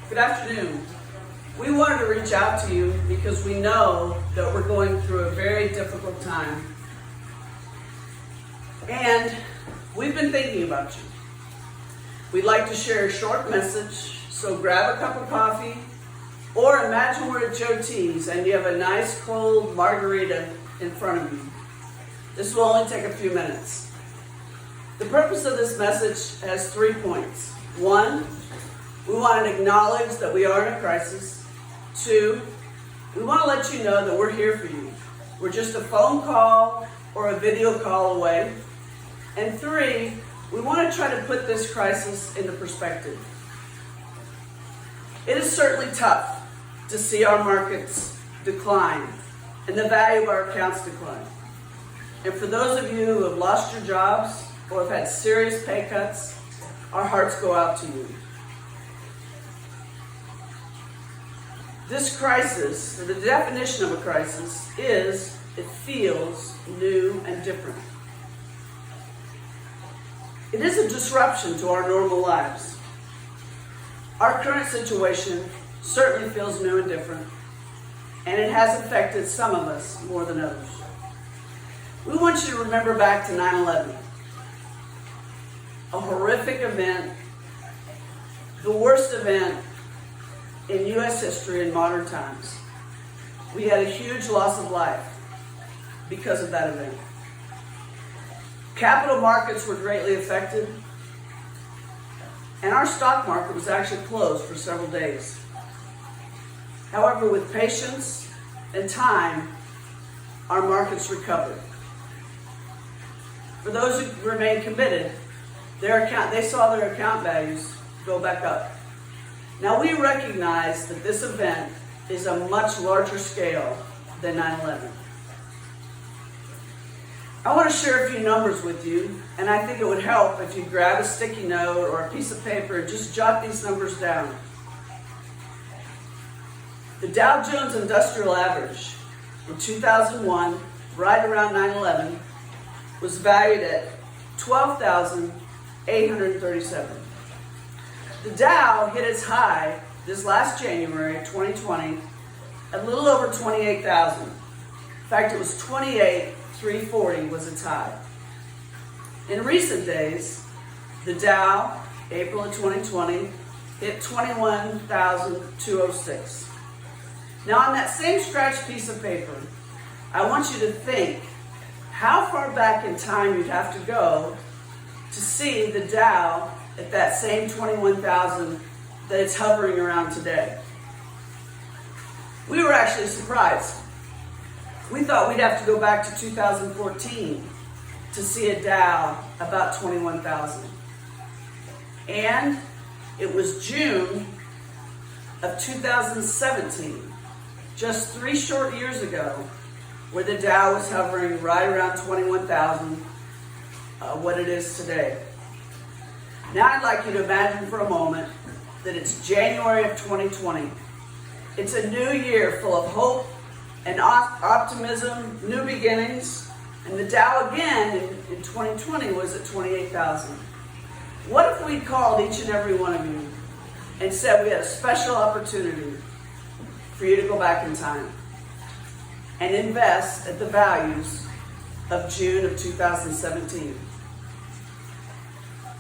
Good afternoon. We wanted to reach out to you because we know that we're going through a very difficult time. And we've been thinking about you. We'd like to share a short message, so grab a cup of coffee, or imagine we're at Joe T's and you have a nice cold margarita in front of you. This will only take a few minutes. The purpose of this message has 3 points. 1, we want to acknowledge that we are in a crisis. 2, we want to let you know that we're here for you. We're just a phone call or a video call away. And 3, we want to try to put this crisis into perspective. It is certainly tough to see our markets decline and the value of our accounts decline. And for those of you who have lost your jobs or have had serious pay cuts, our hearts go out to you. This crisis, or the definition of a crisis, is it feels new and different. It is a disruption to our normal lives. Our current situation certainly feels new and different, and it has affected some of us more than others. We want you to remember back to 9/11, a horrific event, the worst event in U.S. history in modern times. We had a huge loss of life because of that event. Capital markets were greatly affected, and our stock market was actually closed for several days. However, with patience and time, our markets recovered. For those who remain committed, they saw their account values go back up. Now, we recognize that this event is a much larger scale than 9/11. I want to share a few numbers with you, and I think it would help if you grab a sticky note or a piece of paper and just jot these numbers down. The Dow Jones Industrial Average in 2001, right around 9/11, was valued at 12,837. The Dow hit its high this last January 2020 at a little over 28,000. In fact, it was 28,340 was its high. In recent days, the Dow, April of 2020, hit 21,206. Now, on that same scratched piece of paper, I want you to think how far back in time you'd have to go to see the Dow at that same 21,000 that it's hovering around today. We were actually surprised. We thought we'd have to go back to 2014 to see a Dow about 21,000. And it was June of 2017, just 3 short years ago, where the Dow was hovering right around 21,000, what it is today. Now I'd like you to imagine for a moment that it's January of 2020. It's a new year full of hope and optimism, new beginnings, and the Dow again in 2020 was at 28,000. What if we called each and every one of you and said we had a special opportunity for you to go back in time and invest at the values of June of 2017?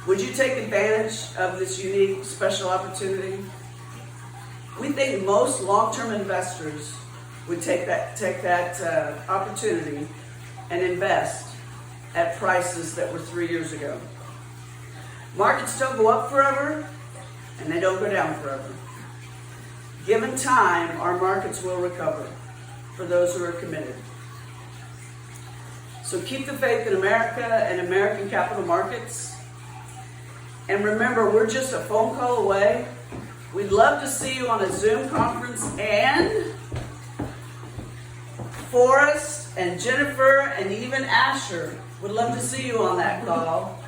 Would you take advantage of this unique, special opportunity? We think most long-term investors would take that opportunity and invest at prices that were 3 years ago. Markets don't go up forever, and they don't go down forever. Given time, our markets will recover for those who are committed. So keep the faith in America and American capital markets. And remember, we're just a phone call away. We'd love to see you on a Zoom conference, and Forrest and Jennifer and even Asher would love to see you on that call